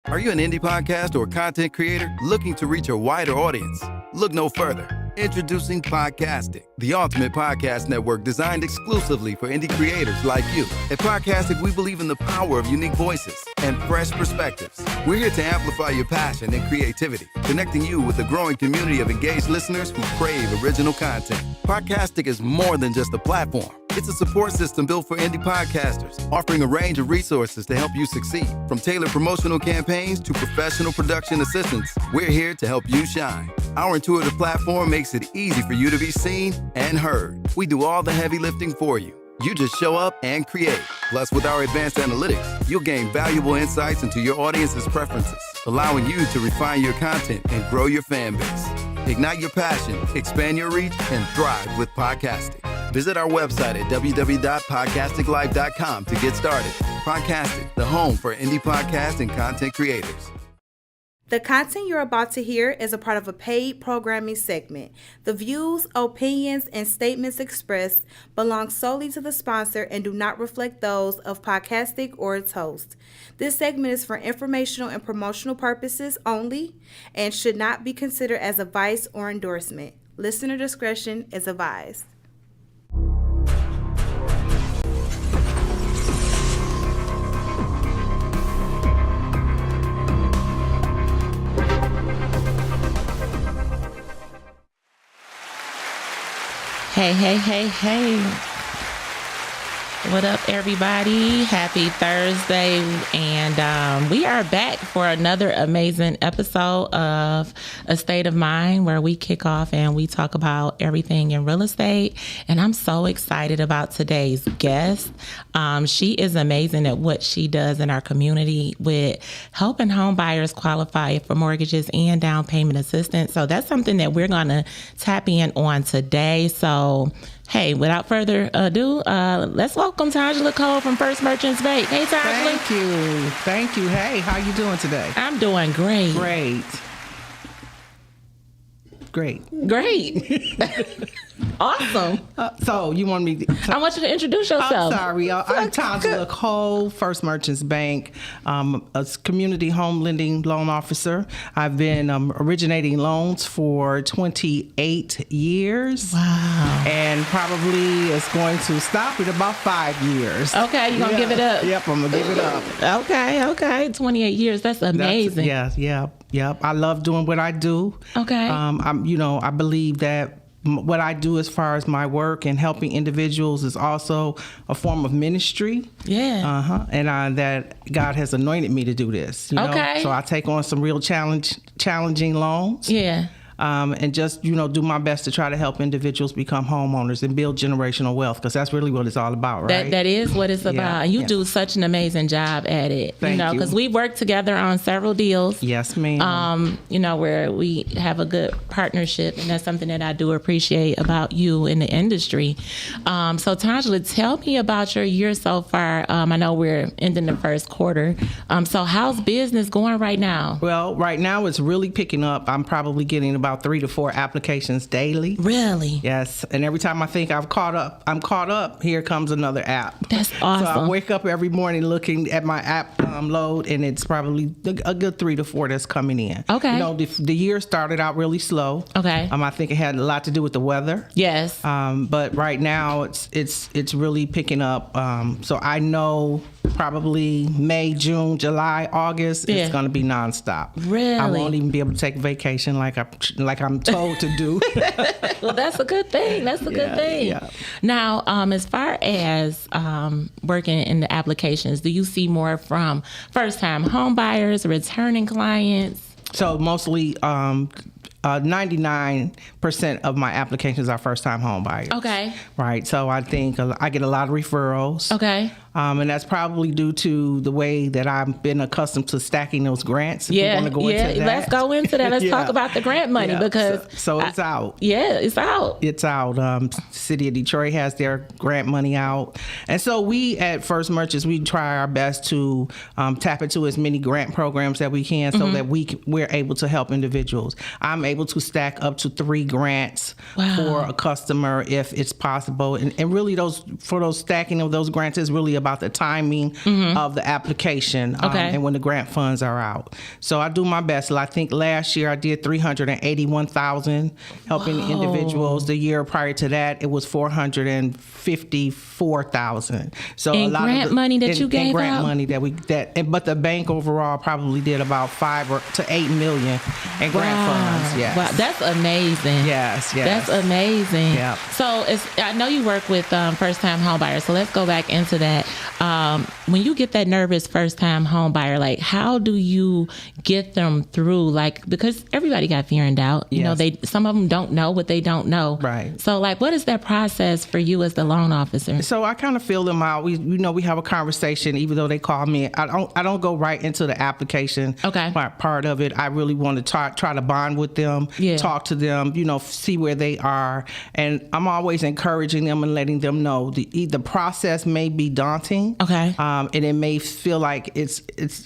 Are you an indie podcast or content creator looking to reach a wider audience? Look no further. Introducing Podcastic, the ultimate podcast network designed exclusively for indie creators like you. At Podcastic, we believe in the power of unique voices and fresh perspectives. We're here to amplify your passion and creativity, connecting you with a growing community of engaged listeners who crave original content. Podcastic is more than just a platform. It's a support system built for indie podcasters, offering a range of resources to help you succeed. From tailored promotional campaigns to professional production assistance, we're here to help you shine. Our intuitive platform makes it easy for you to be seen and heard. We do all the heavy lifting for you. You just show up and create. Plus, with our advanced analytics, you'll gain valuable insights into your audience's preferences, allowing you to refine your content and grow your fan base. Ignite your passion, expand your reach, and thrive with Podcastic. Visit our website at www.podcasticlife.com to get started. Podcastic, the home for indie podcast and content creators. The content you're about to hear is a part of a paid programming segment. The views, opinions, and statements expressed belong solely to the sponsor and do not reflect those of Podcastic or its host. This segment is for informational and promotional purposes only and should not be considered as advice or endorsement. Listener discretion is advised. Hey. What up, everybody? Happy Thursday. And we are back for another amazing episode of A State of Mind, where we kick off and we talk about everything in real estate. And I'm so excited about today's guest. She is amazing at what she does in our community with helping home buyers qualify for mortgages and down payment assistance. So that's something that we're going to tap in on today. So hey, without further ado, let's welcome Tangela Cole from First Merchants Bank. Hey, Tangela. Thank you. Hey, how you doing today? I'm doing great. Great. Awesome. So you want me to... I want you to introduce yourself. I'm sorry, y'all. I'm Tangela Cole, First Merchants Bank, a community home lending loan officer. I've been originating loans for 28 years. Wow. And probably it's going to stop at about 5 years. Okay, you're going to give it up? Yep, I'm going to give it up. Okay. 28 years. That's amazing. Yep. I love doing what I do. Okay. I believe that what I do as far as my work and helping individuals is also a form of ministry. Yeah. And that God has anointed me to do this. Okay. So I take on some real challenging loans. Yeah. And just, do my best to try to help individuals become homeowners and build generational wealth, because that's really what it's all about, right? That is what it's about. And you do such an amazing job at it. Thank you. Because we work together on several deals. Yes, ma'am. Where we have a good partnership, and that's something that I do appreciate about you in the industry. So Tangela, tell me about your year so far. I know we're ending the first quarter. So how's business going right now? Well, right now it's really picking up. I'm probably getting about 3 to 4 applications daily. Really? Yes. And every time I think I'm caught up, here comes another app. That's awesome. So I wake up every morning looking at my app load, and it's probably a good 3 to 4 that's coming in. Okay. The year started out really slow. Okay. I think it had a lot to do with the weather. Yes. But right now it's really picking up. So I know probably May, June, July, August, it's going to be nonstop. Really? I won't even be able to take vacation like I'm told to do. Well, that's a good thing. Good thing. Yeah. Now, as far as working in the applications, do you see more from first-time home buyers, returning clients? So mostly 99% of my applications are first-time home buyers. Okay. Right. So I think I get a lot of referrals. Okay. And that's probably due to the way that I've been accustomed to stacking those grants. Let's go into that. Let's talk about the grant money because... So it's out. Yeah, it's out. It's out. City of Detroit has their grant money out. And so we at First Merchants, we try our best to tap into as many grant programs that we can so that we're able to help individuals. I'm able to stack up to 3 grants for a customer if it's possible. And really those stacking of those grants is really about about the timing of the application Okay. and when the grant funds are out. So I do my best. I think last year I did 381,000 helping individuals. The year prior to that, it was 454,000. So And a lot grant of the, money that and- you and gave grant out? money but the bank overall probably did about 5 to 8 million in grant funds. Yes. Wow, that's amazing. Yes. That's amazing. Yep. So I know you work with first-time home buyers, so let's go back into that. When you get that nervous first-time home buyer, like how do you get them through? Like, because everybody got fear and doubt. You know, some of them don't know what they don't know. Right. So like, what is that process for you as the loan officer? So I kind of feel them out. We have a conversation, even though they call me. I don't go right into the application part of it. I really want to try to bond with them, talk to them, see where they are. And I'm always encouraging them and letting them know the process may be daunting. Okay. And it may feel like it's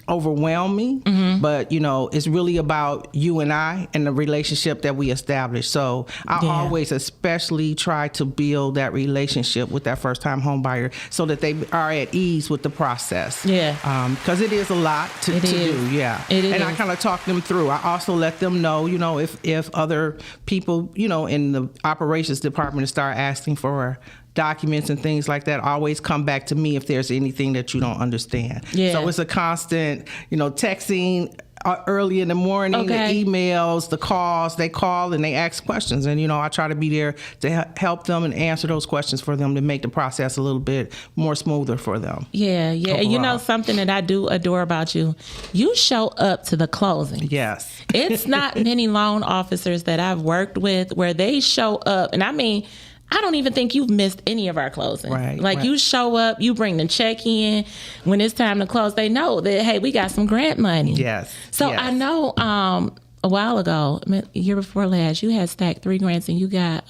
overwhelming, but it's really about you and I and the relationship that we establish. So I always especially try to build that relationship with that first time home buyer so that they are at ease with the process. Yeah. Because it is a lot to do. Yeah. It is. And I kind of talk them through. I also let them know, if other people, in the operations department start asking for documents and things like that, always come back to me if there's anything that you don't understand. Yeah. So it's a constant, texting early in the morning, the emails, the calls. They call and they ask questions, and I try to be there to help them and answer those questions for them to make the process a little bit more smoother for them. Yeah. Overall. And something that I do adore about you, you show up to the closing. Yes. It's not many loan officers that I've worked with where they show up, and I mean, I don't even think you've missed any of our closing. Right. You show up, you bring the check in. When it's time to close, they know that, hey, we got some grant money. Yes. So yes. I know a while ago, year before last, you had stacked 3 grants and you got,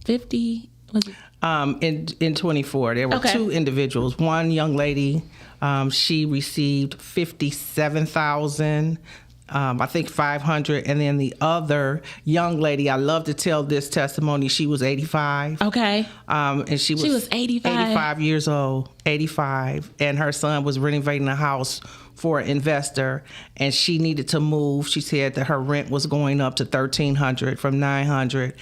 50? Was it? In 24, there were 2 individuals. One young lady, she received 57,000. I think 500, and then the other young lady, I love to tell this testimony, she was 85. Okay. And she was 85 years old, 85, and her son was renovating a house for an investor, and she needed to move. She said that her rent was going up to $1,300 from $900,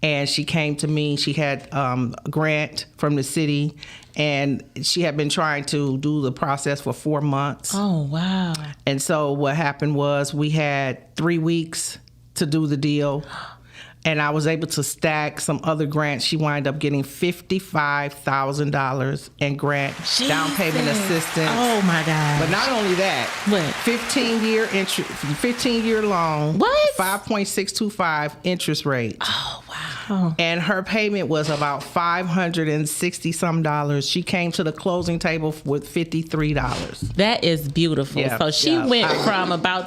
and she came to me. She had a grant from the city, and she had been trying to do the process for 4 months. Oh, wow. And so what happened was we had 3 weeks to do the deal, and I was able to stack some other grants. She wound up getting $55,000 in grant down payment assistance. Oh, my God. But not only that, What? 15-year loan. What? 5.625 interest rate. Oh, wow. And her payment was about $560 some. She came to the closing table with $53. That is beautiful. Yeah, So she yeah. went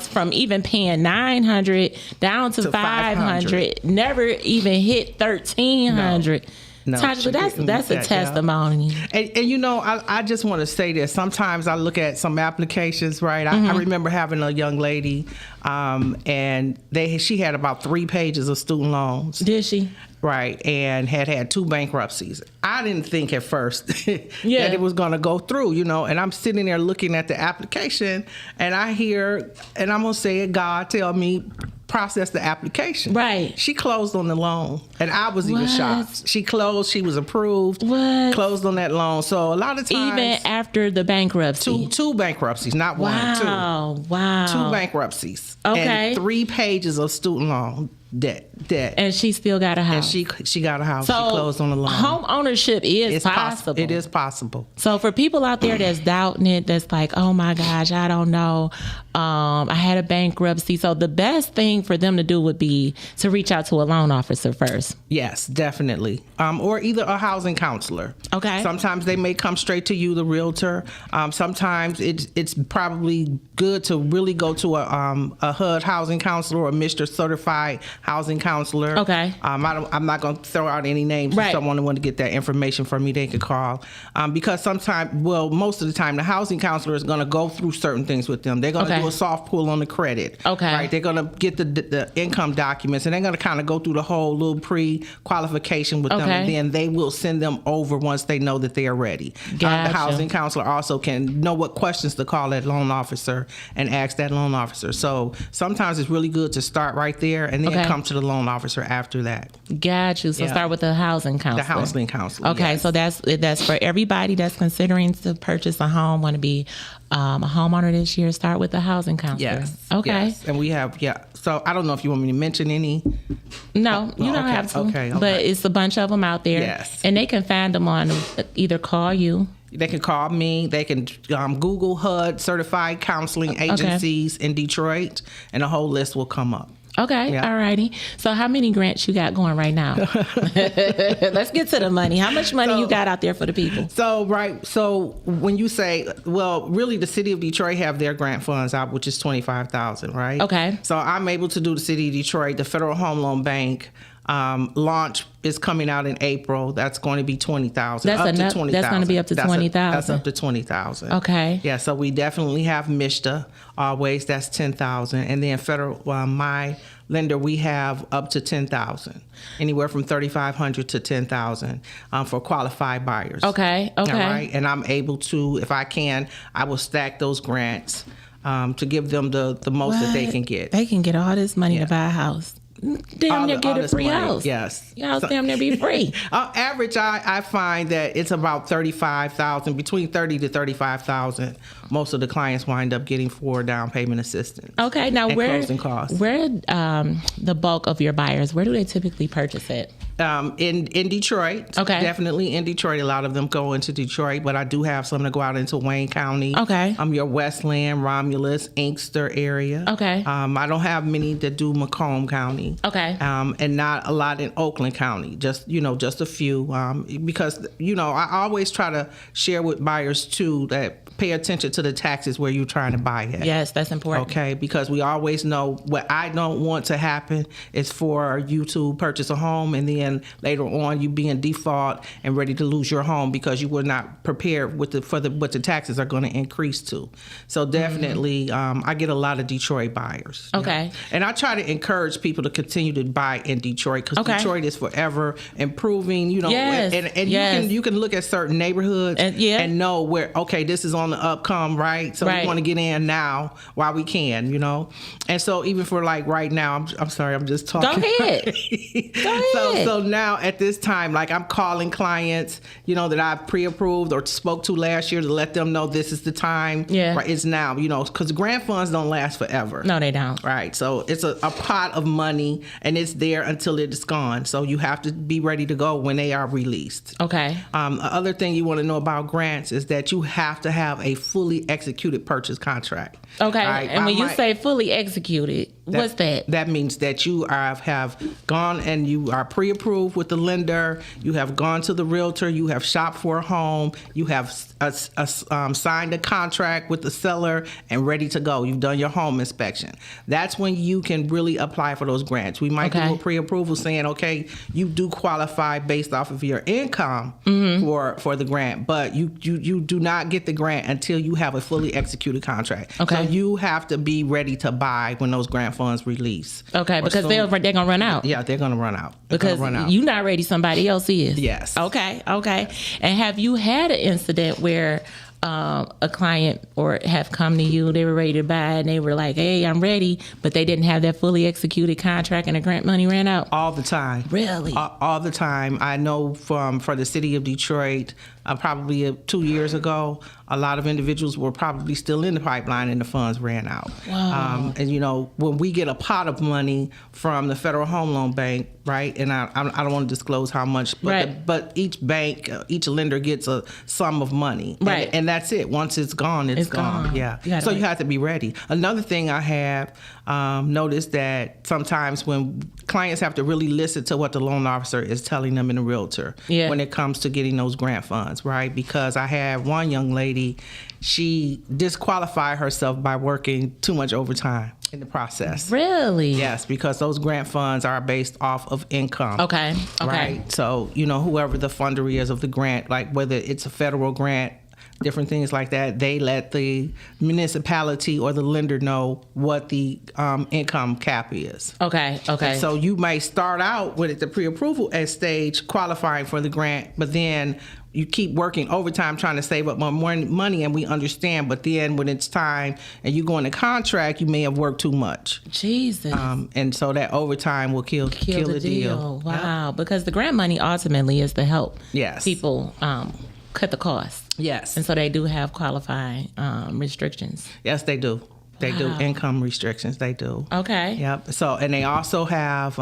from even paying $900 down to $500. Never even hit $1,300. No, Tasha, that's a testimony. And I just want to say this. Sometimes I look at some applications, right? I remember having a young lady, and she had about 3 pages of student loans. Did she? Right, and had 2 bankruptcies. I didn't think at first that it was going to go through, and I'm sitting there looking at the application, and I hear, and I'm going to say it, God tell me, process the application. Right. She closed on the loan, and I was even shocked. She closed, she was approved, closed on that loan. So a lot of times. Even after the bankruptcy? Two bankruptcies, not one, Wow. 2 bankruptcies. Okay. And 3 pages of student loan debt. And she still got a house. And she got a house. So she closed on the loan. Home ownership is possible. It is possible. So for people out there that's doubting it, that's like, oh my gosh, I don't know. I had a bankruptcy. So the best thing for them to do would be to reach out to a loan officer first. Yes, definitely. Or either a housing counselor. Okay. Sometimes they may come straight to you, the realtor. Sometimes it's probably good to really go to a HUD housing counselor or a Mr. Certified housing counselor. Okay. I'm not going to throw out any names. Right. If someone want to get that information from me, they could call. Because most of the time, the housing counselor is going to go through certain things with them. They're going to do a soft pull on the credit. Okay. Right. They're going to get the income documents, and they're going to kind of go through the whole little pre-qualification with them, and then they will send them over once they know that they are ready. Gotcha. The housing counselor also can know what questions to call that loan officer and ask that loan officer. So sometimes it's really good to start right there and then come to the loan officer after that. Got you. So start with the housing counselor. The housing counselor. Okay, yes. so that's for everybody that's considering to purchase a home, want to be a homeowner this year. Start with the housing counselor. Yes. Okay. Yes. And we have So I don't know if you want me to mention any. No, you don't have to. Okay. But it's a bunch of them out there. Yes. And they can find them on either call you. They can call me. They can Google HUD certified counseling agencies in Detroit, and a whole list will come up. Okay, Yeah. all righty. So how many grants you got going right now? Let's get to the money. How much money you got out there for the people? So when you say, well, really the city of Detroit have their grant funds out, which is $25,000, right? Okay. So I'm able to do the city of Detroit, the Federal Home Loan Bank. Launch is coming out in April. That's going to be $20,000. That's going to be up to $20,000. That's up to $20,000. Okay. Yeah. So we definitely have MSHDA always. That's $10,000, and then federal. My lender, we have up to $10,000, anywhere from $3,500 to $10,000 for qualified buyers. Okay. All right. And I'm able to, if I can, I will stack those grants to give them the most that they can get. They can get all this money to buy a house. Damn near get a free house. Yes. Your house damn near be free. Average, I find that it's about $35,000, between $30,000 to $35,000. Most of the clients wind up getting for down payment assistance. Okay, now and closing costs. Where the bulk of your buyers, where do they typically purchase it? In Detroit. Okay. Definitely in Detroit. A lot of them go into Detroit, but I do have some that go out into Wayne County. Okay. Your Westland, Romulus, Inkster area. Okay. I don't have many that do Macomb County. Okay. And not a lot in Oakland County. Just a few. Because I always try to share with buyers too that pay attention to the taxes where you're trying to buy it. Yes, that's important. Okay, because we always know what I don't want to happen is for you to purchase a home and then later on you be in default and ready to lose your home because you were not prepared what the taxes are going to increase to. So definitely, I get a lot of Detroit buyers. Okay. And I try to encourage people to continue to buy in Detroit because Detroit is forever improving. Yes. And yes. you can look at certain neighborhoods and know where this is on the upcome, right? So we want to get in now while we can, And so even for like right now, I'm sorry, I'm just talking. Go ahead. Go ahead. So now at this time, like I'm calling clients, that I've pre-approved or spoke to last year to let them know this is the time. Yeah. Right, it's now, because grant funds don't last forever. No, they don't. Right. So it's a pot of money and it's there until it is gone. So you have to be ready to go when they are released. Okay. The other thing you want to know about grants is that you have to have a fully executed purchase contract. Okay. Right? And when you say fully executed, what's that? That means that you have gone and you are pre-approved with the lender. You have gone to the realtor. You have shopped for a home. You have signed a contract with the seller and ready to go. You've done your home inspection. That's when you can really apply for those grants. We might do a pre-approval saying, okay, you do qualify based off of your income for the grant, but you do not get the grant until you have a fully executed contract. Okay. So you have to be ready to buy when those grant funds release. Okay, because they're going to run out. Yeah, they're going to run out. Because you're not ready, somebody else is. Yes. Okay. And have you had an incident where a client or have come to you, they were ready to buy and they were like, hey, I'm ready, but they didn't have that fully executed contract and the grant money ran out? All the time. Really? All the time. I know for the city of Detroit, probably 2 years ago, a lot of individuals were probably still in the pipeline and the funds ran out. Wow. And when we get a pot of money from the Federal Home Loan Bank, right, and I don't want to disclose how much, but each bank, each lender gets a sum of money. Right. And that's it. Once it's gone, it's gone. Yeah. So you have to be ready. Another thing I have noticed that sometimes when clients have to really listen to what the loan officer is telling them and the realtor when it comes to getting those grant funds. funds, right? Because I had one young lady, she disqualified herself by working too much overtime in the process. Really? Yes, because those grant funds are based off of income. Okay. Right? So, whoever the funder is of the grant, like whether it's a federal grant, different things like that, they let the municipality or the lender know what the income cap is. Okay. And so you might start out with the pre-approval stage qualifying for the grant, but then you keep working overtime trying to save up more money, and we understand. But then when it's time and you go into contract, you may have worked too much. Jesus. And so that overtime will kill the deal. Wow. Yep. Because the grant money ultimately is to help people cut the cost. Yes. And so they do have qualifying restrictions. Yes, they do. They do. Income restrictions. They do. Okay. Yep. So, and they also have,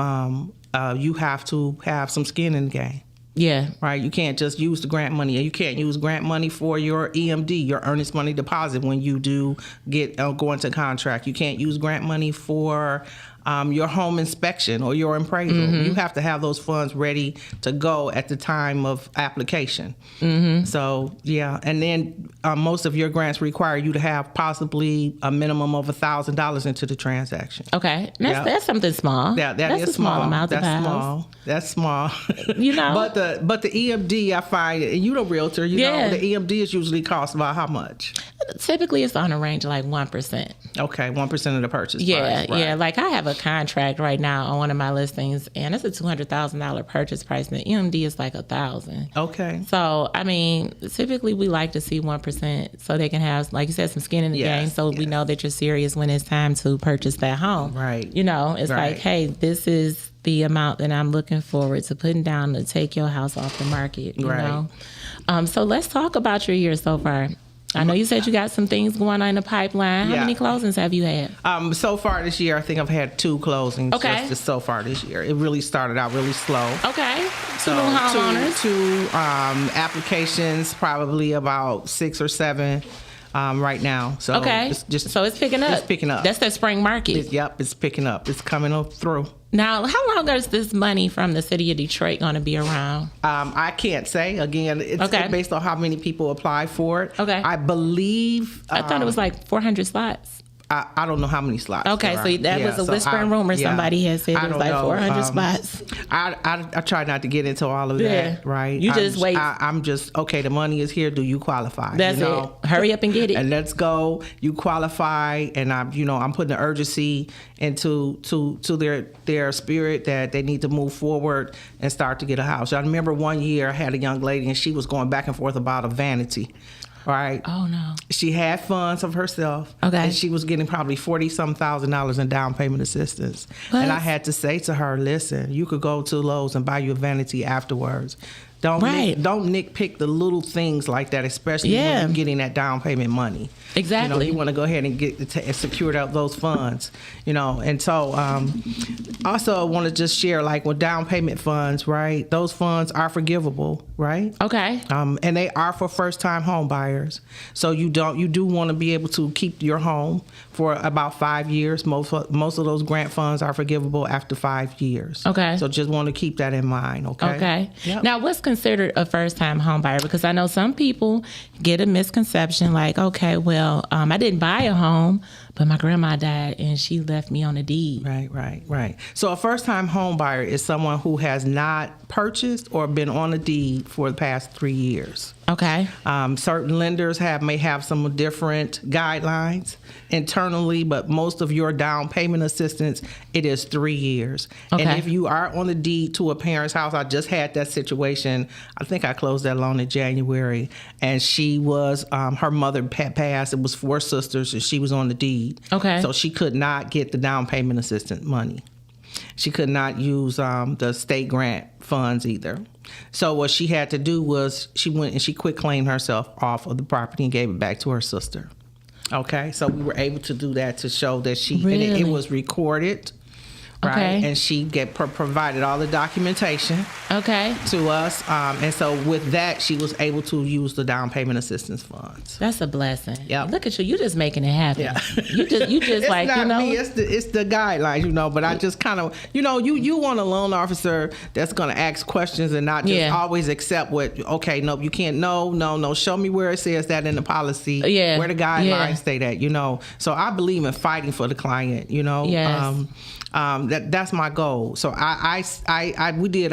you have to have some skin in the game. Yeah. Right. You can't just use the grant money. You can't use grant money for your EMD, your earnest money deposit, when you do go into contract. You can't use grant money for your home inspection or your appraisal. Mm-hmm. You have to have those funds ready to go at the time of application. Mm-hmm. So, yeah. And then most of your grants require you to have possibly a minimum of $1,000 into the transaction. Okay. That's something small. That's a small amount That's of small. That's small. But the EMD, I find, and you're a realtor, you know, the EMD is usually cost about how much? Typically, it's on a range of like 1%. Okay, 1% of the purchase price. Yeah. Like I have a contract right now on one of my listings, and it's a $200,000 purchase price, and the EMD is like $1,000. Okay. So, I mean, typically we like to see 1% so they can have, like you said, some skin in the game, so we know that you're serious when it's time to purchase that home. Right. It's like, hey, this is the amount that I'm looking forward to putting down to take your house off the market. You know. So let's talk about your year so far. I know you said you got some things going on in the pipeline. How many closings have you had? So far this year, I think I've had 2 closings. Okay. Just so far this year. It really started out really slow. Okay. Two new homeowners. Two applications, probably about 6 or 7 right now. So so it's picking up. It's picking up. That's that spring market. It's picking up. It's coming up through. Now, how long is this money from the city of Detroit going to be around? I can't say. Again, it's based on how many people apply for it. Okay. I believe... I thought it was like 400 slots. I don't know how many slots. Okay, so that was a whispering rumor. Somebody had said it was like 400 spots. I try not to get into all of that, right? You just wait. I'm just, okay, the money is here. Do you qualify? That's it. Hurry up and get it. And let's go. You qualify, and I'm putting the urgency into their spirit that they need to move forward and start to get a house. I remember one year I had a young lady, and she was going back and forth about a vanity. Right. Oh no. She had funds of herself. Okay. And she was getting probably $40-some thousand in down payment assistance. What? And I had to say to her, listen, you could go to Lowe's and buy you a vanity afterwards. Don't nitpick the little things like that, especially when you're getting that down payment money. Exactly. You want to go ahead and secure out those funds, And so also I want to just share, like with down payment funds, right? Those funds are forgivable, right? Okay. And they are for first-time home buyers. So you do want to be able to keep your home for about 5 years. Most of those grant funds are forgivable after 5 years. Okay. So just want to keep that in mind, okay? Okay. Yep. Now, what's considered a first-time home buyer? Because I know some people get a misconception like, okay, well, I didn't buy a home, but my grandma died and she left me on a deed. Right. So a first-time home buyer is someone who has not purchased or been on a deed for the past 3 years. Okay. Certain lenders may have some different guidelines internally, but most of your down payment assistance, it is 3 years. Okay. And if you are on the deed to a parent's house, I just had that situation. I think I closed that loan in January, and she was, her mother had passed. It was 4 sisters, and she was on the deed. Okay. So she could not get the down payment assistance money. She could not use the state grant funds either. So what she had to do was she went and she quit claimed herself off of the property and gave it back to her sister. Okay, so we were able to do that to show that she, and it was recorded right? Okay. And she provided all the documentation Okay. to us. And so with that, she was able to use the down payment assistance funds. That's a blessing. Yep. Look at you. You just making it happen. Yeah. You just It's like, not you know. me, it's the guidelines, but I just kind of, you want a loan officer that's going to ask questions and not just always accept what, okay, nope, you can't, no, show me where it says that in the policy, where the guidelines say that, So I believe in fighting for the client, Yes. That's my goal. So we did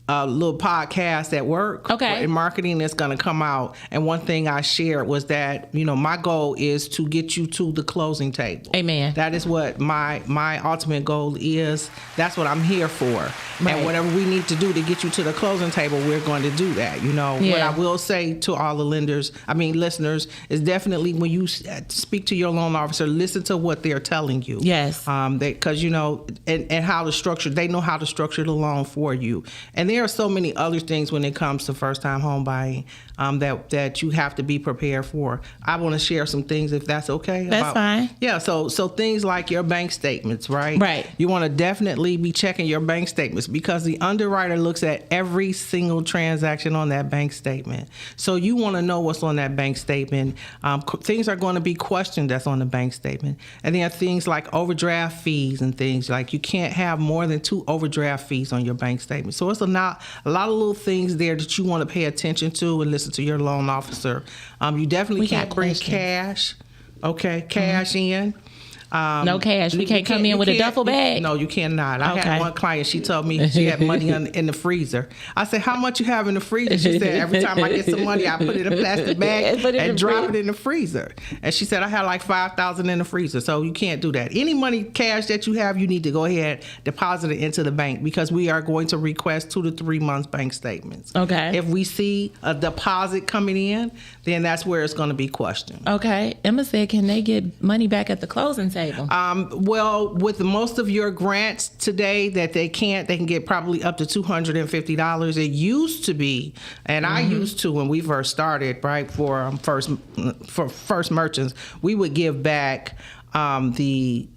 a little podcast at work in marketing that's going to come out. And one thing I shared was that, my goal is to get you to the closing table. Amen. That is what my ultimate goal is. That's what I'm here for. Right. And whatever we need to do to get you to the closing table, we're going to do that. What I will say to all the listeners, is definitely when you speak to your loan officer, listen to what they're telling you. Yes. Because, and how to structure, they know how to structure the loan for you. And there are so many other things when it comes to first-time home buying that you have to be prepared for. I want to share some things, if that's okay. That's fine. Yeah, so things like your bank statements, right? Right. You want to definitely be checking your bank statements because the underwriter looks at every single transaction on that bank statement. So you want to know what's on that bank statement. Things are going to be questioned that's on the bank statement. And there are things like overdraft fees and things like you can't have more than 2 overdraft fees on your bank statement. So it's a lot of little things there that you want to pay attention to and listen to your loan officer. You definitely can't bring cash. Okay, cash in. No cash. We can't come in with a duffel bag. No, you cannot. I had one client. She told me she had money in the freezer. I said, "How much you have in the freezer?" She said, "Every time I get some money, I put it in a plastic bag and drop it in the freezer." And she said, "I had like $5,000 in the freezer." So you can't do that. Any money, cash that you have, you need to go ahead, deposit it into the bank because we are going to request 2 to 3 months bank statements. Okay. If we see a deposit coming in, then that's where it's going to be questioned. Okay. Emma said, "Can they get money back at the closing table?" Well, with most of your grants today that they can get probably up to $250. It used to be, and I used to when we first started, right, for first merchants, we would give back the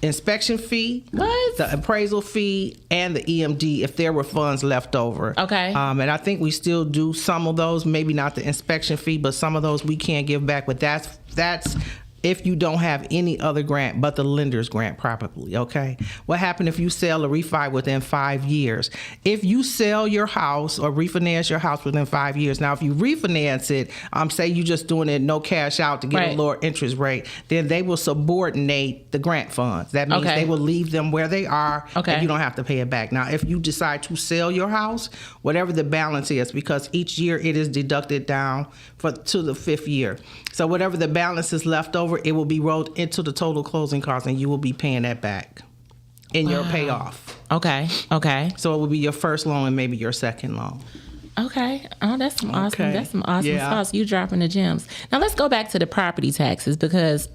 inspection fee, the appraisal fee, and the EMD if there were funds left over. Okay. And I think we still do some of those, maybe not the inspection fee, but some of those we can't give back. But that's if you don't have any other grant but the lender's grant probably, okay? What happened if you sell or refi within 5 years? If you sell your house or refinance your house within 5 years, now if you refinance it, say you just doing it no cash out to get a lower interest rate, then they will subordinate the grant funds. That means they will leave them where they are and you don't have to pay it back. Now, if you decide to sell your house, whatever the balance is, because each year it is deducted down to the 5th year. So whatever the balance is left over, it will be rolled into the total closing costs, and you will be paying that back in your payoff. Okay. So it will be your first loan and maybe your second loan. Okay. Oh, that's some awesome. Okay. That's some awesome Yeah. sauce. You dropping the gems. Now let's go back to the property taxes because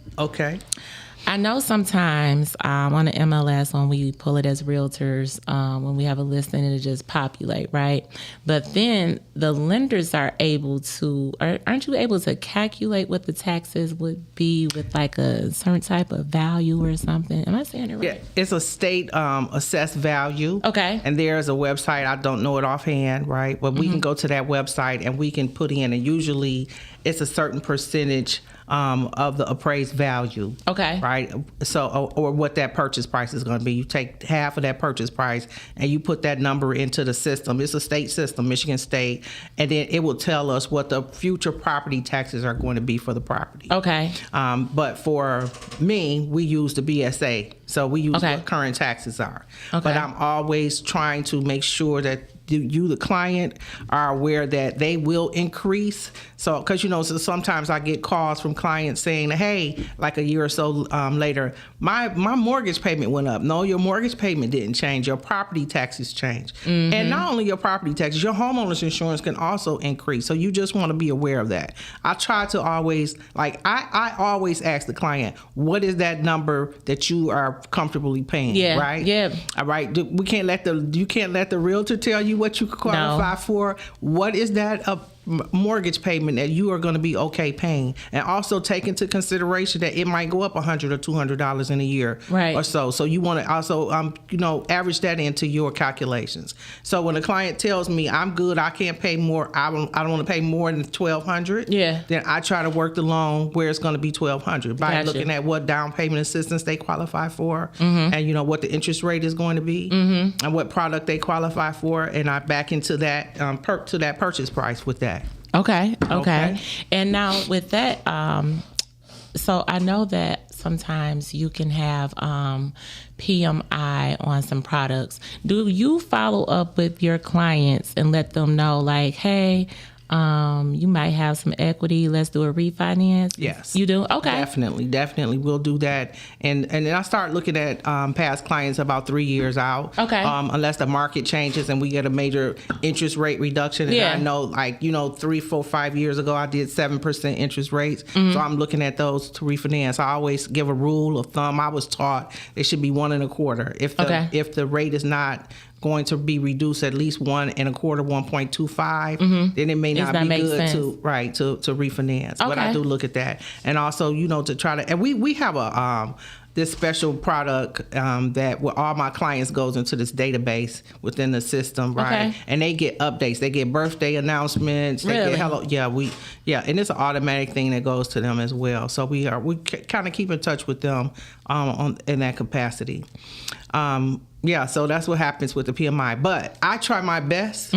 I know sometimes on the MLS when we pull it as realtors, when we have a listing, it'll just populate, right? But then the lenders are able to, aren't you able to calculate what the taxes would be with like a certain type of value or something? Am I saying it right? Yeah, it's a state assessed value. Okay. And there's a website, I don't know it offhand, right? But we can go to that website and we can put in, and usually it's a certain percentage of the appraised value. Okay. Right? So, or what that purchase price is going to be. You take half of that purchase price and you put that number into the system. It's a state system, Michigan State, and then it will tell us what the future property taxes are going to be for the property. Okay. But for me, we use the BSA. So we use what current taxes are. Okay. But I'm always trying to make sure that you, the client, are aware that they will increase. So, because, so sometimes I get calls from clients saying, hey, like a year or so later, my mortgage payment went up. No, your mortgage payment didn't change. Your property taxes changed. Mm-hmm. And not only your property taxes, your homeowner's insurance can also increase. So you just want to be aware of that. I try to always, I always ask the client, what is that number that you are comfortably paying? Yeah. Right? Yeah. All right. You can't let the realtor tell you what you qualify for. What is that mortgage payment that you are going to be okay paying, and also take into consideration that it might go up $100 or $200 in a year or so. So you want to also average that into your calculations. So when a client tells me I'm good, I can't pay more, I don't want to pay more than $1,200, then I try to work the loan where it's going to be $1,200 by looking at what down payment assistance they qualify for, and what the interest rate is going to be, and what product they qualify for, and I back into that to that purchase price with that. Okay. And now with that, so I know that sometimes you can have PMI on some products. Do you follow up with your clients and let them know, like, hey, you might have some equity, let's do a refinance? Yes. You do? Okay. Definitely. We'll do that. And then I start looking at past clients about 3 years out. Okay. Unless the market changes and we get a major interest rate reduction. And I know 3, 4, 5 years ago, I did 7% interest rates. So I'm looking at those to refinance. I always give a rule of thumb. I was taught it should be 1 1/4. If the rate is not going to be reduced at least 1 1/4, 1.25, then it may not be good to refinance. But I do look at that, and also to try to. And we have a this special product that where all my clients goes into this database within the system, right? Okay. And they get updates. They get birthday announcements. They Really? get and it's an automatic thing that goes to them as well. So we kind of keep in touch with them in that capacity. So that's what happens with the PMI. But I try my best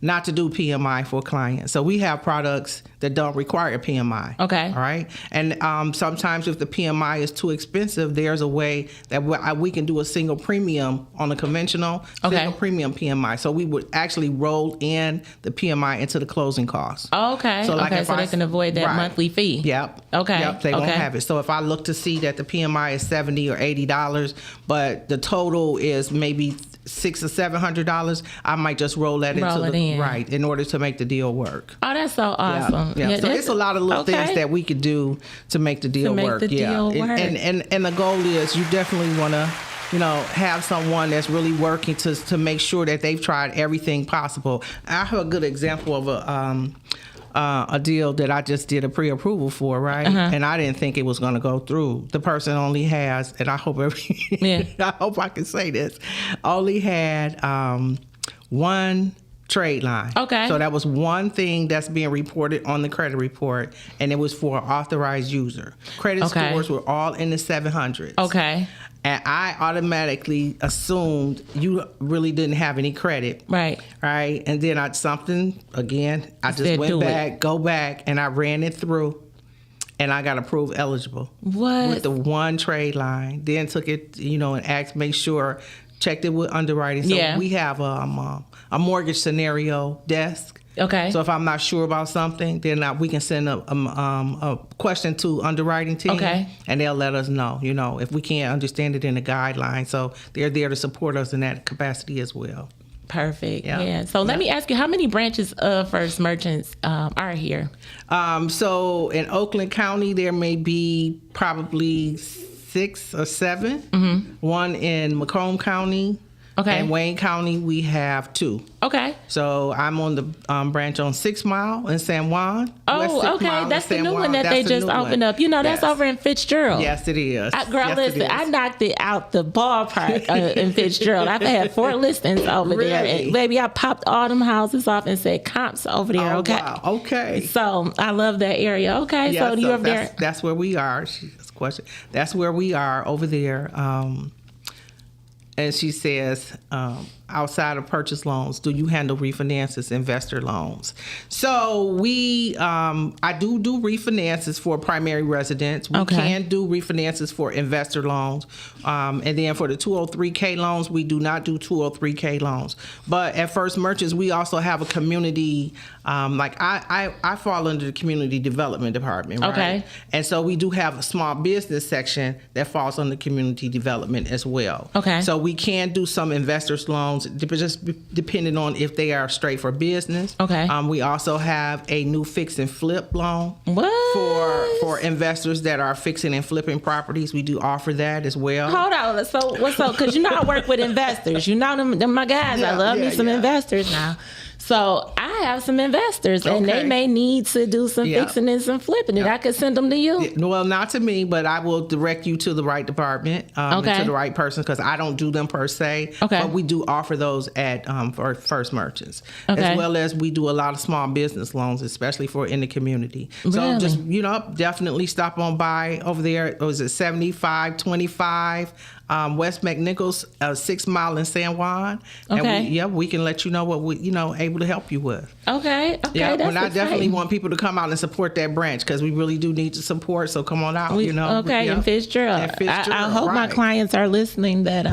not to do PMI for clients. So we have products that don't require PMI. Okay. All right. And sometimes if the PMI is too expensive, there's a way that we can do a single premium on a conventional single premium PMI. So we would actually roll in the PMI into the closing costs. Okay. So they can avoid that monthly fee. Yep. Okay. Yep. They won't have it. So if I look to see that the PMI is $70 or $80, but the total is maybe $600 or $700, I might just roll that in order to make the deal work. Oh, that's so awesome. Yeah. So it's a lot of little things that we could do to make the deal work. And the goal is you definitely want to have someone that's really working to make sure that they've tried everything possible. I have a good example of a deal that I just did a pre-approval for, right? And I didn't think it was going to go through. The person only has, and I hope I hope I can say this, only had one trade line. Okay. So that was one thing that's being reported on the credit report, and it was for an authorized user. Credit scores were all in the 700s. Okay. And I automatically assumed you really didn't have any credit. Right. Right. And then I just went back, and I ran it through, and I got approved eligible. What? With the one trade line. Then took it, and checked it with underwriting. So we have a mortgage scenario desk. Okay. So if I'm not sure about something, then we can send a question to underwriting team. Okay. And they'll let us know, if we can't understand it in the guidelines. So they're there to support us in that capacity as well. Perfect. Yeah. So let me ask you, how many branches of First Merchants are here? So in Oakland County, there may be probably 6 or 7. Mm-hmm. One in Macomb County. Okay. In Wayne County, we have 2. Okay. So I'm on the branch on 6 Mile in San Juan. Oh, okay. That's the new one that they just opened up. That's over in Fitzgerald. Yes, it is. I knocked it out the ballpark in Fitzgerald. I've had 4 listings over there. And baby, I popped all them houses off and said comps over there. Okay. Wow. Okay. So I love that area. Okay. Yeah, so you're over there. That's where we are. That's where we are over there. And she says, outside of purchase loans, do you handle refinances, investor loans? So I do refinances for primary residents. We can do refinances for investor loans. And then for the 203K loans, we do not do 203K loans. But at First Merchants, we also have a community, I fall under the community development department, right? Okay. And so we do have a small business section that falls under community development as well. Okay. So we can do some investors loans, just depending on if they are straight for business. Okay. We also have a new fix and flip loan. What? For investors that are fixing and flipping properties. We do offer that as well. Hold on. So what's up? Because I work with investors. Them my guys. I love me some investors now. So I have some investors, and Okay. they may need to do some Yeah. fixing and some flipping, and I could send them to you. Well, not to me, but I will direct you to the right department, and Okay. to the right person, because I don't do them per se. Okay. But we do offer those at for First Merchants, Okay. as well as we do a lot of small business loans, especially for in the community. So Really? just definitely stop on by over there. Was it 7525 West McNichols, 6 Mile in San Juan? Okay. And we can let you know what we able to help you with. Okay. Yeah, That's and I definitely exciting. want people to come out and support that branch, because we really do need the support. So come on out, Okay, Yeah. and Fitzgerald. And Fitzgerald, I hope my right. clients are listening that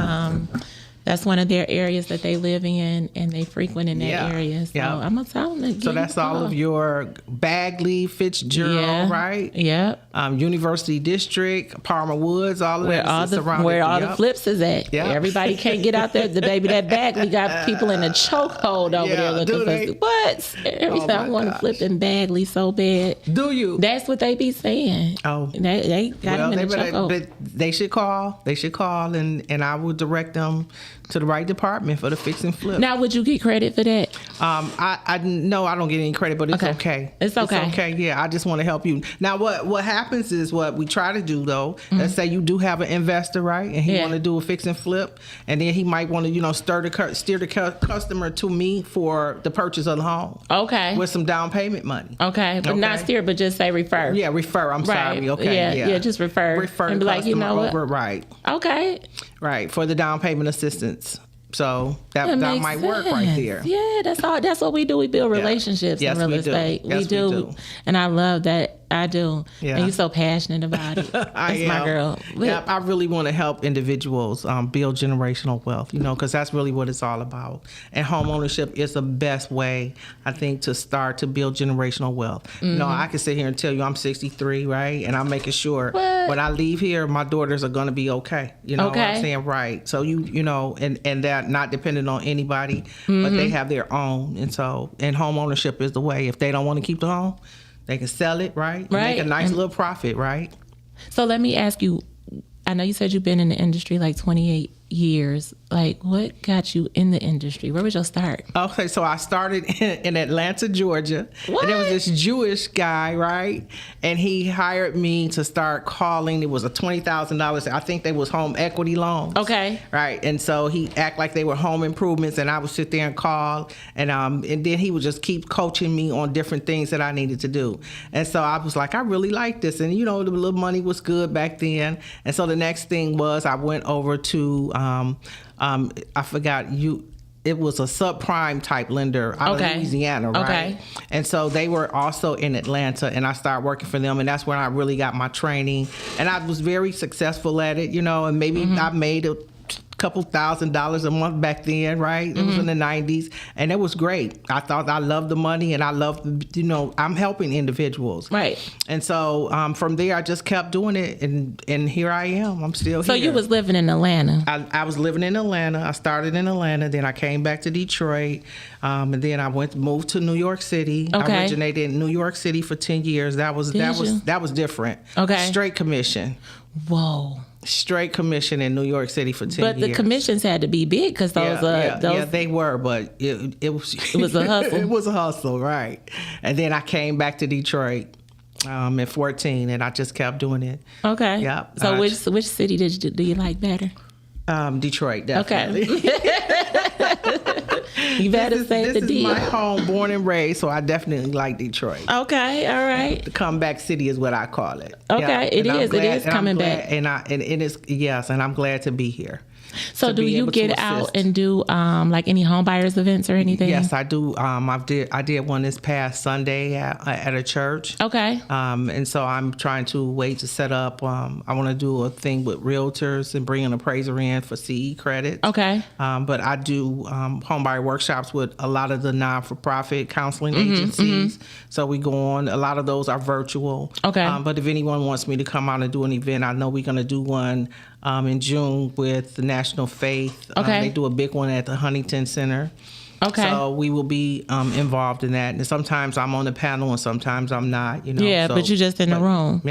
that's one of their areas that they live in and they frequent in that Yeah, area. So yeah. I'm going to tell them to So give that's you a all call. of your Bagley, Fitzgerald, Yeah. right? Yep. University District, Palmer Woods, all of Where that. all is the surrounded- where all the yep. flips is at. Yep. Everybody can't get out there. The baby that Bagley got people in a chokehold over Yeah, there looking do for they? what? Every Oh, time I my want to gosh. flip in Bagley so bad. Do you? That's what they be saying. Oh. They got Well, them in a chokehold. but they should call. They should call, and I will direct them to the right department for the fix and flip. Now, would you get credit for that? I no, I don't get any credit, but it's Okay. okay. It's okay. It's okay. Yeah, I just want to help you. Now, what happens is what we try to do though. Let's say you do have an investor, right, and he Mm-hmm. Yeah. want to do a fix and flip, and then he might want to steer the customer to me for the purchase of the home Okay. with some down payment money. Okay, but not Okay. steer, but just say refer. Yeah, refer. I'm Right. sorry. Okay. Yeah, just refer. Refer And the be like, you customer know what? over. Right. Okay. Right, for the down payment assistance. So that makes might work right sense. there. Yeah, that's all. That's what we do. We build relationships Yes, in real we do. estate. Yes, we do. And I love that. I do. Yeah. And you're so passionate about it. That's my girl. Yeah, I really want to help individuals build generational wealth, because that's really what it's all about. And home ownership is the best way, I think, to start to build generational wealth. I can sit here and tell you I'm 63, right? And I'm making sure What? when I leave here, my daughters are going to be okay. You know what Okay. I'm saying? Right. So, and they're not dependent on anybody, but they have their own. And home ownership is the way. If they don't want to keep the home, they can sell it, right? And Right. make a nice little profit, right? So let me ask you. I know you said you've been in the industry like 28 years. Like, what got you in the industry? Where was your start? Okay, so I started in Atlanta, Georgia. What? And there was this Jewish guy, right? And he hired me to start calling. It was a $20,000. I think they was home equity loans. Okay. Right. And so he act like they were home improvements, and I would sit there and call, and then he would just keep coaching me on different things that I needed to do. And so I was like, I really like this. And the little money was good back then. And so the next thing was I went over to I forgot it was a subprime type lender out Okay. of Louisiana, right? Okay. And so they were also in Atlanta, and I started working for them, and that's when I really got my training, and I was very successful at it, and maybe I made a couple $1,000s a month back then, right? It was in the 90s, and it was great. I thought I loved the money, and I loved, I'm helping individuals. Right. And so from there, I just kept doing it, and here I am. I'm still So here. you was living in Atlanta. I was living in Atlanta. I started in Atlanta, then I came back to Detroit, and then I moved to New York City. Okay. I originated in New York City for 10 years. That was different. Okay. Straight commission. Whoa. Straight commission in New York City for 10 But years. the commissions had to be big because those, they were, but it was was a hustle. It was a hustle, right? And then I came back to Detroit at 14, and I just kept doing it. Okay. Yep. So which city do you like better? Detroit, definitely. You better say the This deal. is my home, born and raised, so I definitely like Detroit. Okay. All right. The comeback city is what I call it. Okay, it and I'm is. It is and I'm coming glad- back. and it is, yes, and I'm glad to be here. So to do be you able to get out assist. and do like any home buyers events or anything? Yes, I do. I did one this past Sunday at a church. Okay. And so I'm trying to wait to set up. I want to do a thing with realtors and bring an appraiser in for CE credit. Okay. But I do homebuyer workshops with a lot of the non-for-profit counseling agencies. So we go on. A lot of those are virtual. Okay. But if anyone wants me to come out and do an event, I know we're going to do one in June with the National Faith. Okay. They do a big one at the Huntington Center. Okay. So we will be involved in that. And sometimes I'm on the panel and sometimes I'm not, Yeah, but you're just in the room.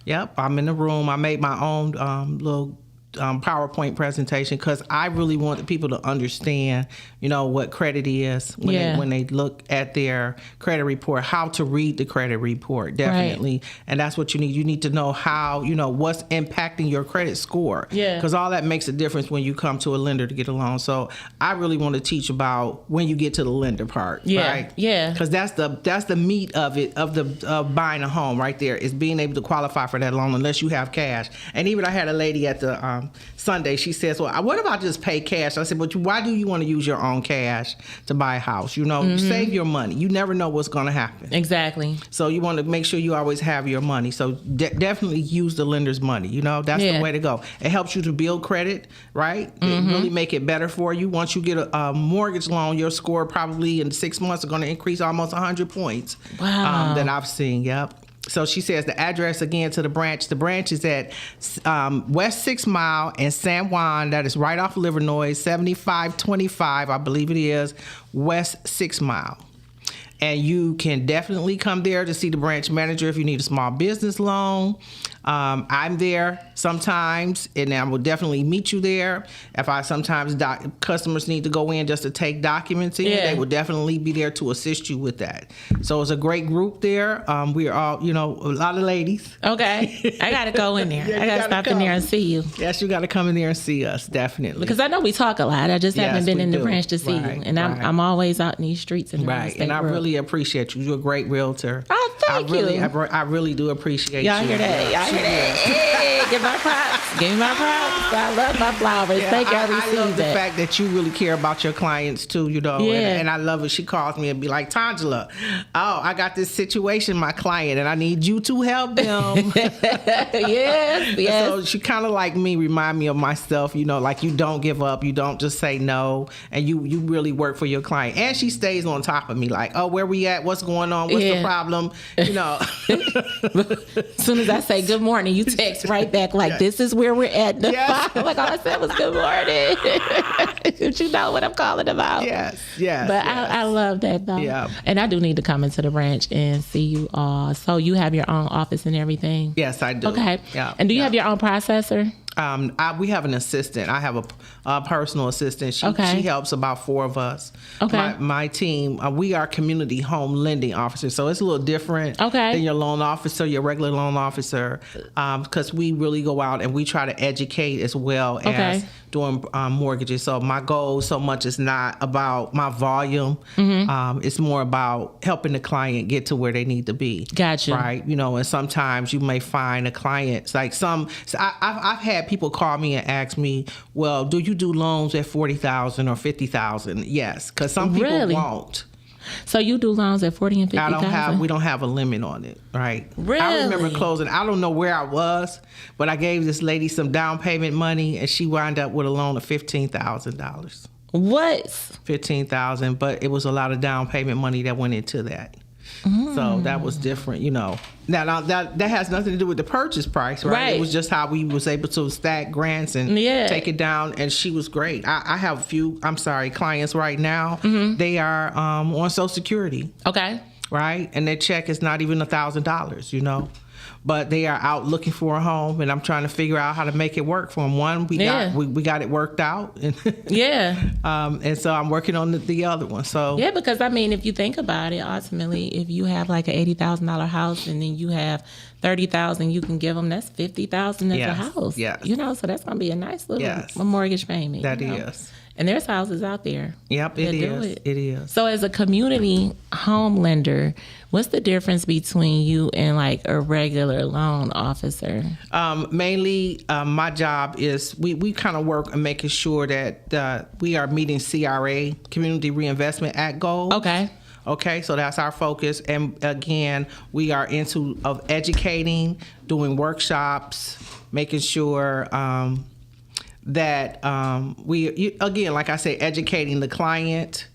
Yep. I'm in the room. I made my own little PowerPoint presentation because I really want the people to understand, what credit is when they look at their credit report, how to read the credit report, definitely. Right. And that's what you need. You need to know how, what's impacting your credit score. Yeah. Because all that makes a difference when you come to a lender to get a loan. So I really want to teach about when you get to the lender part. Yeah. Right? Yeah. Because that's the meat of it, of buying a home right there, is being able to qualify for that loan unless you have cash. And even I had a lady at the Sunday, she says, well, what about just pay cash? I said, but why do you want to use your own cash to buy a house? Save your money. You never know what's going to happen. Exactly. So you want to make sure you always have your money. So definitely use the lender's money. That's the way to go. It helps you to build credit, right? It really make it better for you. Once you get a mortgage loan, your score probably in 6 months are going to increase almost 100 points. Wow. That I've seen. Yep. So she says the address again to the branch. The branch is at West 6 Mile in San Juan. That is right off Livernois, 7525, I believe it is, West 6 Mile. And you can definitely come there to see the branch manager if you need a small business loan. I'm there sometimes, and I will definitely meet you there. If sometimes customers need to go in just to take documents in, they will definitely be there to assist you with that. So it's a great group there. We are all, a lot of ladies. Okay. I got to go in there. I got to stop in there and see you. Yes, you got to come in there and see us, definitely. Because I know we talk a lot. I just haven't been in the branch to see you. And I'm always out in these streets. And and I really appreciate you. You're a great realtor. Oh, thank you. I really do appreciate Y'all you. Hear that? Y'all hear that? Hey, give my props. Give me my props. I love my flowers. Thank you. I love the fact that you really care about your clients too, and I love it. She calls me and be like, Tangela, I got this situation, my client, and I need you to help them. Yes. So she kind of like me, remind me of myself, like you don't give up. You don't just say no, and you really work for your client. And she stays on top of me like, where we at? What's going on? What's the problem? As soon as I say good morning, you text right back like, this is where we're at. Like all I said was good morning. You know what I'm calling about. Yes. But I love that though. Yeah. And I do need to come into the branch and see you all. So you have your own office and everything? Yes, I do. Okay. Yeah. And do you have your own processor? We have an assistant. I have a personal assistant. She helps about 4 of us. Okay. My team, we are community home lending officers, so it's a little different than your loan officer, your regular loan officer, because we really go out and we try to educate as well as doing mortgages. So my goal so much is not about my volume. It's more about helping the client get to where they need to be. Gotcha. Right? And sometimes you may find a client, like I've had people call me and ask me, well, do you do loans at $40,000 or $50,000? Yes, because some people won't. So you do loans at $40,000 and $50,000? We don't have a limit on it, right? Really? I remember closing. I don't know where I was, but I gave this lady some down payment money, and she wound up with a loan of $15,000. What? $15,000, but it was a lot of down payment money that went into that. So that was different, Now that has nothing to do with the purchase price, right? It was just how we was able to stack grants and take it down, and she was great. I have a few, clients right now. They are on Social Security. Okay. Right? And their check is not even $1,000, But they are out looking for a home, and I'm trying to figure out how to make it work for them. One, we got it worked out, and and so I'm working on the other one. So because if you think about it, ultimately, if you have like an $80,000 house, and then you have $30,000 you can give them, that's $50,000 as a house. Yeah, so that's gonna be a nice little mortgage payment. That is. And there's houses out there. Yep, it is. It is. So as a community home lender, what's the difference between you and like a regular loan officer? Mainly, my job is we kind of work on making sure that we are meeting CRA, Community Reinvestment Act goals. Okay, so that's our focus. And again, we are into educating, doing workshops, making sure that again, like I say, educating the client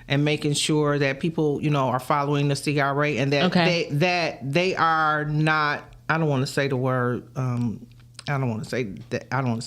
and making sure that people, are following the CRA, and that they are not, I don't want to say the word I don't want to say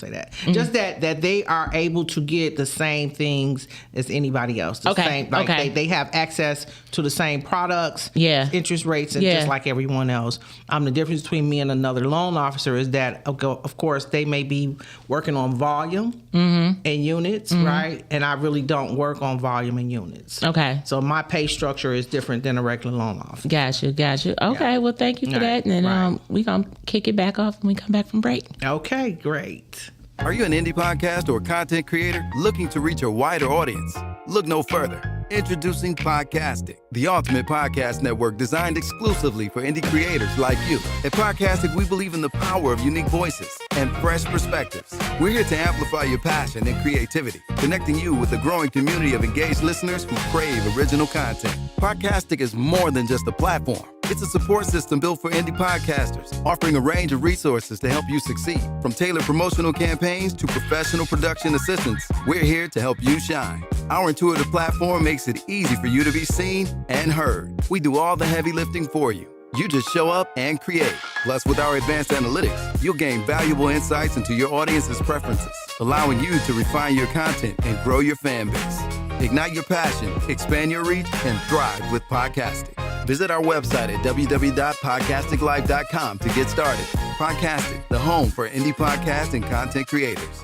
that. Just that they are able to get the same things as anybody else. The same, they have access to the same products, interest rates, and just like everyone else. The difference between me and another loan officer is that, of course, they may be working on volume and units, right? And I really don't work on volume and units. Okay. So my pay structure is different than a regular loan officer. Got you. Okay, well, thank you for that. And then we're going to kick it back off when we come back from break. Okay, great. Are you an indie podcast or content creator looking to reach a wider audience? Look no further. Introducing Podcastic, the ultimate podcast network designed exclusively for indie creators like you. At Podcastic, we believe in the power of unique voices and fresh perspectives. We're here to amplify your passion and creativity, connecting you with a growing community of engaged listeners who crave original content. Podcastic is more than just a platform. It's a support system built for indie podcasters, offering a range of resources to help you succeed. From tailored promotional campaigns to professional production assistance, we're here to help you shine. Our intuitive platform makes it easy for you to be seen and heard. We do all the heavy lifting for you. You just show up and create. Plus, with our advanced analytics, you'll gain valuable insights into your audience's preferences, allowing you to refine your content and grow your fan base. Ignite your passion, expand your reach, and thrive with podcasting. Visit our website at www.podcasticlife.com to get started. Podcastic, the home for indie podcast and content creators.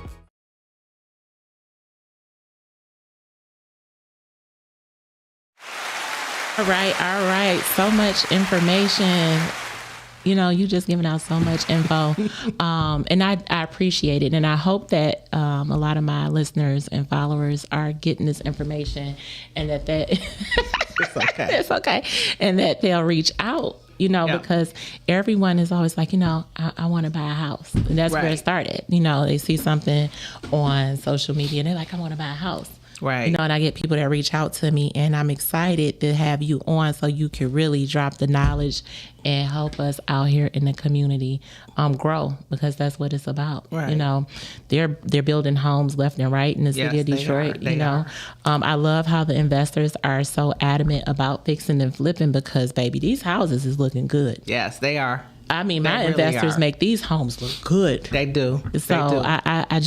All right. So much information. You know, you just giving out so much info. And I appreciate it. And I hope that a lot of my listeners and followers are getting this information and that it's okay. It's okay. And that they'll reach out, because everyone is always like, I want to buy a house. And that's where it started. They see something on social media and they're like, I want to buy a house. Right. And I get people that reach out to me, and I'm excited to have you on so you can really drop the knowledge and help us out here in the community grow, because that's what it's about. Right. They're building homes left and right in the city of Detroit. They are. I love how the investors are so adamant about fixing and flipping because, baby, these houses is looking good. Yes, they are. I mean, my investors make these homes look good. They do. So I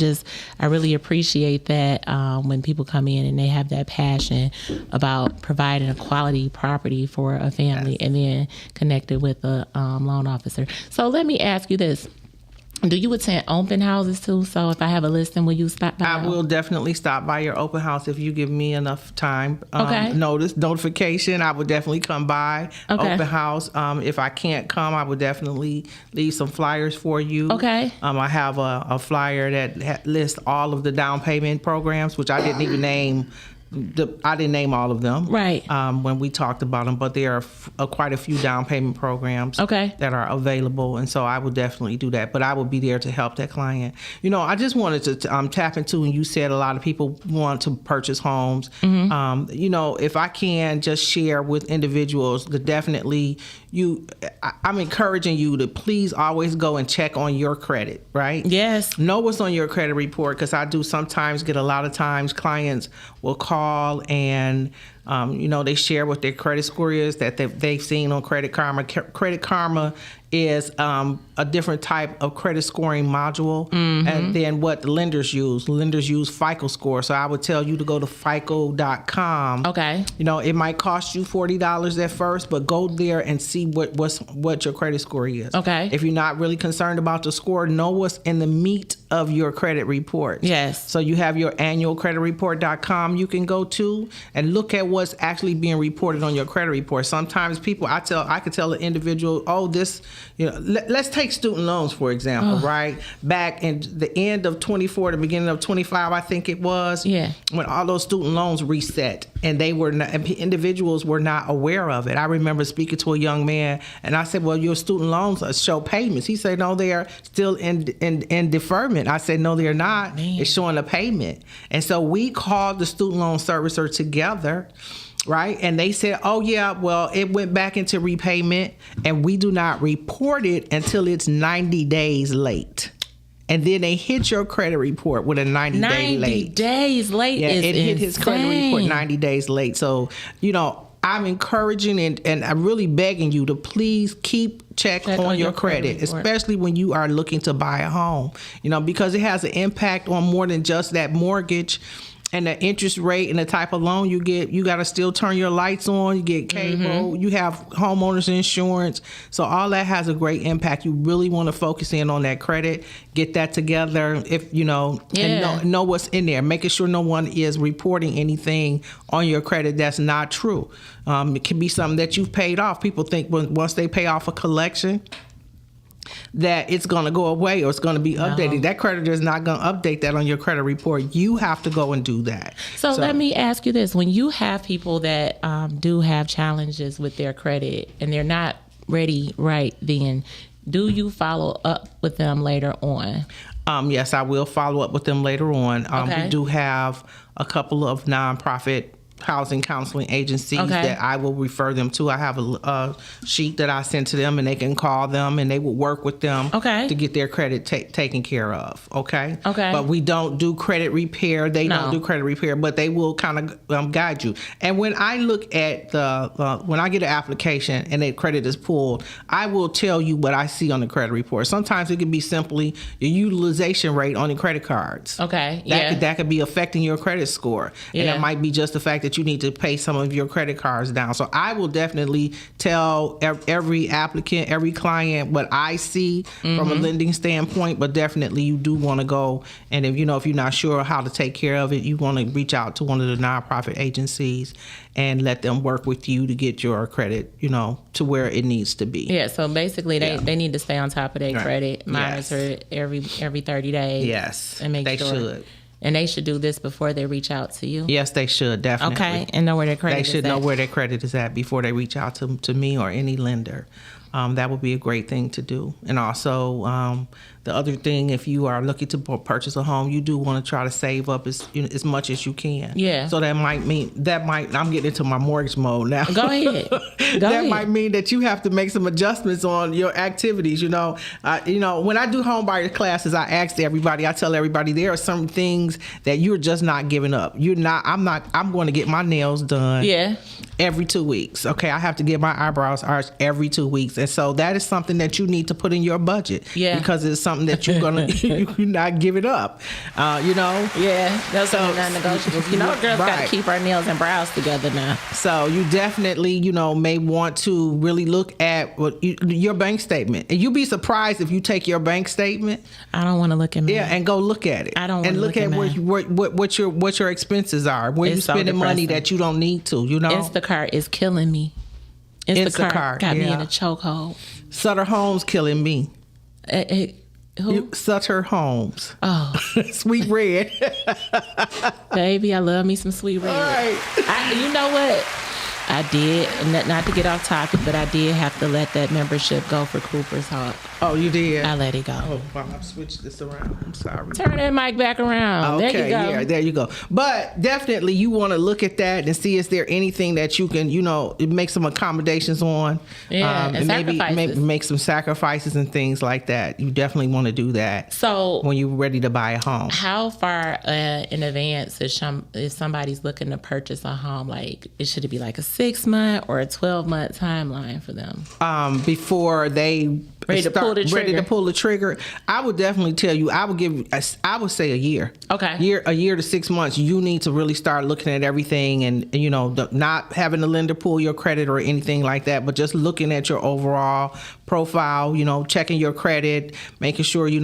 really appreciate that when people come in and they have that passion about providing a quality property for a family and then connected with a loan officer. So let me ask you this. Do you attend open houses too? So if I have a listing, will you stop by? I will definitely stop by your open house if you give me enough time. Notification. I would definitely come by. Open house. If I can't come, I would definitely leave some flyers for you. Okay. I have a flyer that lists all of the down payment programs, which I didn't even name. I didn't name all of them when we talked about them, but there are quite a few down payment programs that are available, and so I would definitely do that. But I would be there to help that client. I just wanted to tap into, and you said a lot of people want to purchase homes. If I can just share with individuals, I'm encouraging you to please always go and check on your credit, right? Yes. Know what's on your credit report, because I do sometimes get a lot of times clients will call and they share what their credit score is that they've seen on Credit Karma. Credit Karma is a different type of credit scoring module and then what the lenders use. Lenders use FICO score. So I would tell you to go to FICO.com. Okay. It might cost you $40 at first, but go there and see what your credit score is. Okay. If you're not really concerned about the score, know what's in the meat of your credit report. Yes. So you have your annual credit-report.com you can go to and look at what's actually being reported on your credit report. Sometimes people, I could tell an individual, let's take student loans, for example, right? Back in the end of 24, the beginning of 25, I think it was, when all those student loans reset and individuals were not aware of it. I remember speaking to a young man and I said, well, your student loans show payments. He said, no, they are still in deferment. I said, no, they're not. Man. It's showing a payment. And so we called the student loan servicer together, right? And they said, oh, yeah, well, it went back into repayment and we do not report it until it's 90 days late. And then they hit your credit report with a 90-day late. 90 days late is it hit his credit report 90 days late. So, I'm encouraging and I'm really begging you to please keep check on your credit, especially when you are looking to buy a home, because it has an impact on more than just that mortgage and the interest rate and the type of loan you get. You got to still turn your lights on, you get cable, you have homeowners insurance. So all that has a great impact. You really want to focus in on that credit, get that together, and know what's in there, making sure no one is reporting anything on your credit that's not true. It can be something that you've paid off. People think once they pay off a collection, that it's going to go away or it's going to be updated. That creditor is not going to update that on your credit report. You have to go and do that. So let me ask you this. When you have people that do have challenges with their credit and they're not ready right then, do you follow up with them later on? Yes, I will follow up with them later on. We do have a couple of nonprofit housing counseling agencies that I will refer them to. I have a sheet that I send to them, and they can call them, and they will work with them to get their credit taken care of. Okay. But we don't do credit repair. They don't do credit repair, but they will kind of guide you. And when I look at when I get an application and the credit is pulled, I will tell you what I see on the credit report. Sometimes it can be simply your utilization rate on your credit cards. That could be affecting your credit score, and it might be just the fact that you need to pay some of your credit cards down. So I will definitely tell every applicant, every client what I see from a lending standpoint, but definitely you do want to go, and if you're not sure how to take care of it, you want to reach out to one of the nonprofit agencies and let them work with you to get your credit, to where it needs to be. Yeah, so basically they need to stay on top of their credit, monitor it every 30 days. Yes, and make sure. They should. And they should do this before they reach out to you? Yes, they should, definitely. Okay, and know where their credit is at. They should know where their credit is at before they reach out to me or any lender. That would be a great thing to do. And also, the other thing, if you are looking to purchase a home, you do want to try to save up as much as you can. Yeah. So that might I'm getting into my mortgage mode now. Go ahead. That might mean that you have to make some adjustments on your activities. When I do home buyer classes, I tell everybody there are some things that you're just not giving up. I'm going to get my nails done. Yeah. Every 2 weeks. Okay. I have to get my eyebrows arched every 2 weeks. And so that is something that you need to put in your budget. Yeah. Because it's something that you're not giving up. Yeah. Those are non-negotiables. Girls got to keep our nails and brows together now. So you definitely, may want to really look at your bank statement. And you'll be surprised if you take your bank statement. I don't want to look at mine. Yeah, and go look at it. I don't want to look at what your expenses are. Where you spending money that you don't need to, Instacart is killing me. Instacart got me in a chokehold. Sutter Homes killing me. Who? Sutter Homes. Oh. Sweet Red. Baby, I love me some Sweet Red. All right. You know what? I did, not to get off topic, but I did have to let that membership go for Cooper's Hawk. Oh, you did? I let it go. Oh, wow, I've switched this around. I'm sorry. Turn that mic back around. Okay, there you go. Yeah, there you go. But definitely you want to look at that and see is there anything that you can, make some accommodations on. Yeah, and maybe make some sacrifices and things like that. You definitely want to do that. So when you're ready to buy a home. How far in advance if somebody's looking to purchase a home, should it be like a 6-month or a 12-month timeline for them? Before they ready to pull the trigger, I would definitely tell you. I would say a year. Okay. A year to 6 months. You need to really start looking at everything, and not having a lender pull your credit or anything like that, but just looking at your overall profile. Checking your credit, making sure you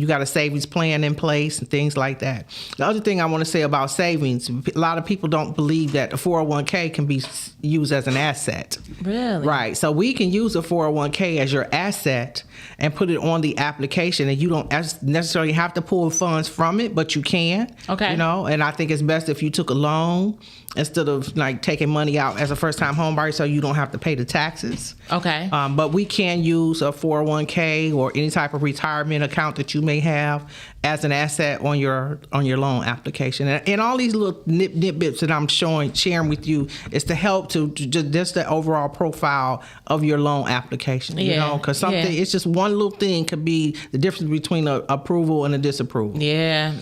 got a savings plan in place and things like that. The other thing I want to say about savings, a lot of people don't believe that the 401k can be used as an asset. Really? Right. So we can use a 401k as your asset and put it on the application, and you don't necessarily have to pull funds from it, but you can. Okay. And I think it's best if you took a loan instead of taking money out as a first-time home buyer, so you don't have to pay the taxes. Okay. But we can use a 401k or any type of retirement account that you may have as an asset on your loan application. And all these little nitbits that I'm sharing with you is to help to just the overall profile of your loan application. Because some things mean, it's just one little thing could be the difference between a approval and a disapproval. Yeah.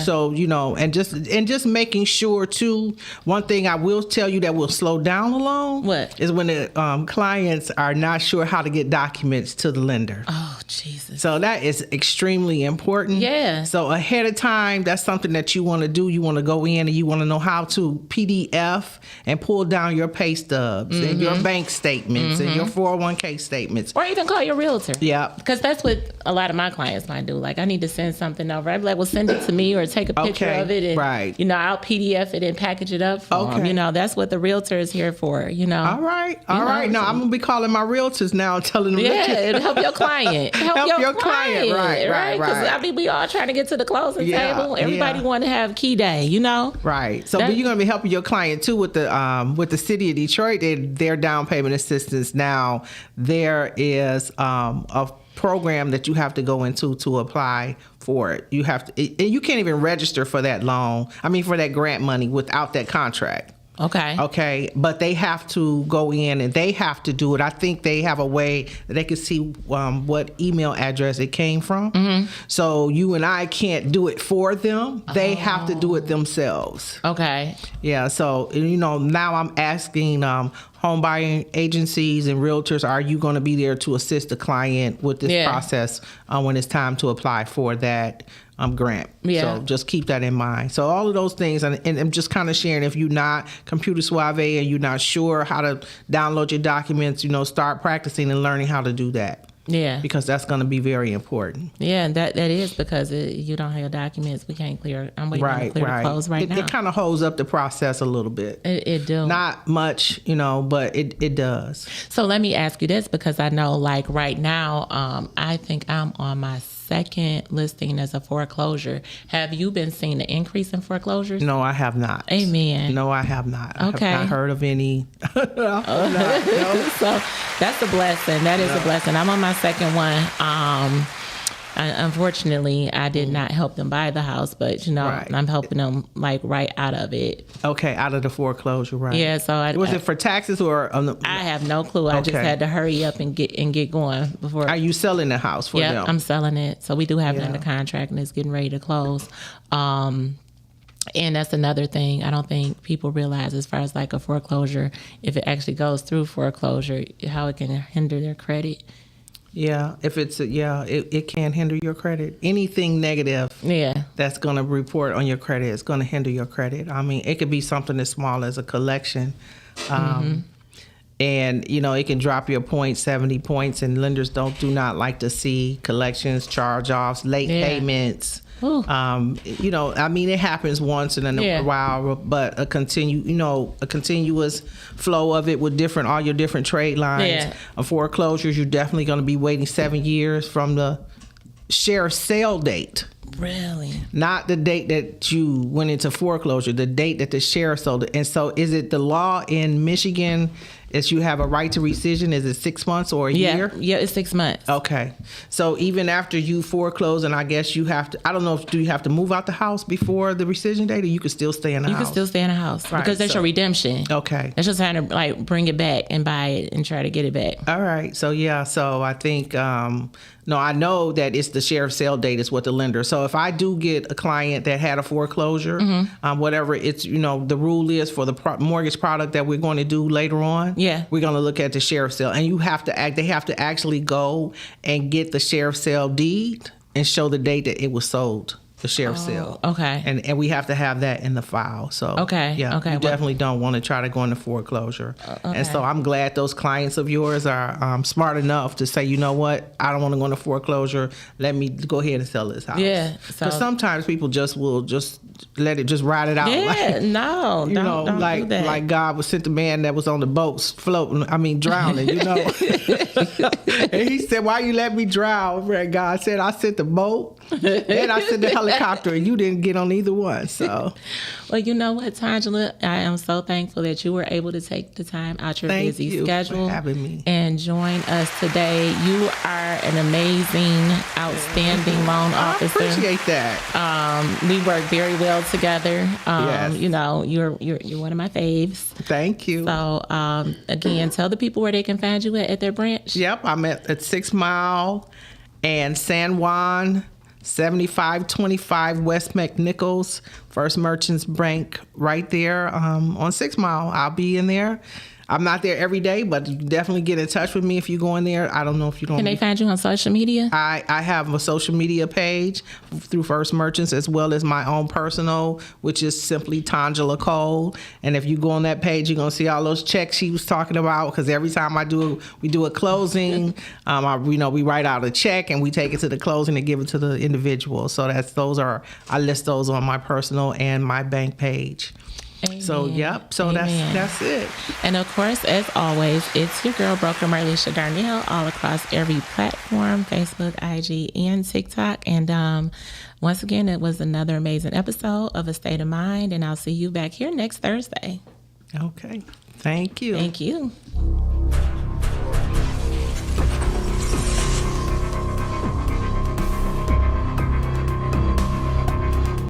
So and just making sure too. One thing I will tell you that will slow down a loan. What? Is when the clients are not sure how to get documents to the lender. Oh, Jesus. So that is extremely important. Yeah. So ahead of time, that's something that you want to do. You want to go in and you want to know how to PDF and pull down your pay stubs and your bank statements and your 401k statements. Or even call your realtor. Yeah. Because that's what a lot of my clients might do. Like, I need to send something over. I'd be like, well, send it to me or take a picture of it. And, I'll PDF it and package it up for them. That's what the realtor is here for, All right. Now, I'm going to be calling my realtors now and telling them. Yeah, help your client. Help your client. Right. Because, we all trying to get to the closing table. Everybody want to have key day, Right. So, but you're going to be helping your client, too, with the city of Detroit. Their down payment assistance now, there is a program that you have to go into to apply for it. You have to, and you can't even register for that loan. For that grant money without that contract. Okay. But they have to go in and they have to do it. I think they have a way that they can see what email address it came from. Mm-hmm. So you and I can't do it for them. They have to do it themselves. Okay. Yeah. So, now I'm asking home buying agencies and realtors, are you going to be there to assist the client with this process when it's time to apply for that grant? So just keep that in mind. So all of those things, and I'm just kind of sharing, if you're not computer savvy and you're not sure how to download your documents, start practicing and learning how to do that. Yeah. Because that's going to be very important. Yeah, and that is because you don't have your documents. We can't clear. I'm waiting to clear the close now. It kind of holds up the process a little bit. It does. Not much, but it does. So let me ask you this, because I know, like, right now, I think I'm on my second listing as a foreclosure. Have you been seeing an increase in foreclosures? No, I have not. Amen. No, I have not. Okay. I have not heard of any. No. So that's a blessing. That is a blessing. I'm on my second one. Unfortunately, I did not help them buy the house, but I'm helping them right out of it. Okay, out of the foreclosure, right? Yeah. So was it for taxes or? I have no clue. I just had to hurry up and get going before. Are you selling the house for them? Yeah, I'm selling it. So we do have it under contract, and it's getting ready to close. And that's another thing I don't think people realize, as far as like a foreclosure, if it actually goes through foreclosure, how it can hinder their credit. Yeah, if it's it can hinder your credit. Anything negative, that's going to report on your credit is going to hinder your credit. It could be something as small as a collection, and it can drop your points 70 points. And lenders do not like to see collections, charge-offs, late payments. It happens once in a while, but a continuous flow of it with all your different trade lines. Foreclosures, you're definitely going to be waiting 7 years from the share sale date. Really? Not the date that you went into foreclosure, the date that the share sold it. And so is it the law in Michigan is you have a right to rescission? Is it 6 months or a year? Yeah, it's 6 months. Okay. So even after you foreclose, and I guess you have to, I don't know, do you have to move out the house before the rescission date, or you can still stay in the house? You can still stay in the house, right, because that's your redemption. Okay. That's just trying to bring it back and buy it and try to get it back. All right. So so I think, I know that it's the share sale date is what the lender. So if I do get a client that had a foreclosure, whatever it's, the rule is for the mortgage product that we're going to do later on, we're going to look at the sheriff's sale, and they have to actually go and get the sheriff's sale deed and show the date that it was sold. The sheriff's sale. Okay. And we have to have that in the file. So you definitely don't want to try to go into foreclosure. And so I'm glad those clients of yours are smart enough to say, you know what, I don't want to go into foreclosure. Let me go ahead and sell this house. Yeah. Because sometimes people will let it just ride it out. Yeah. Don't do that. Like God was sent the man that was on the boats drowning. And he said, "Why you let me drown?" And God said, "I sent the boat, and I sent the helicopter." helicopter, and you didn't get on either one. So, well, you know what, Tangela? I am so thankful that you were able to take the time out your Thank busy you schedule for having me. and join us today. You are an amazing, outstanding loan officer. I appreciate that. We work very well together. Yes. You know, you're one of my faves. Thank you. So, again, tell the people where they can find you at their branch. Yep, I'm at 6 Mile and San Juan, 7525 West McNichols, First Merchants Bank, right there on 6 Mile. I'll be in there. I'm not there every day, but you definitely get in touch with me if you go in there. I don't know if you don't. Can they find you on social media? I have a social media page through First Merchants, as well as my own personal, which is simply Tangela Cole. And if you go on that page, you're gonna see all those checks she was talking about. Because every time we do a closing, we write out a check and we take it to the closing and give it to the individual. So I list those on my personal and my bank page. Amen. So, yep. So Amen. that's it. And of course, as always, it's your girl, Broker Merlisha Darnell, all across every platform, Facebook, IG, and TikTok. And once again, it was another amazing episode of A State of Mind. And I'll see you back here next Thursday. Okay. Thank you. Thank you.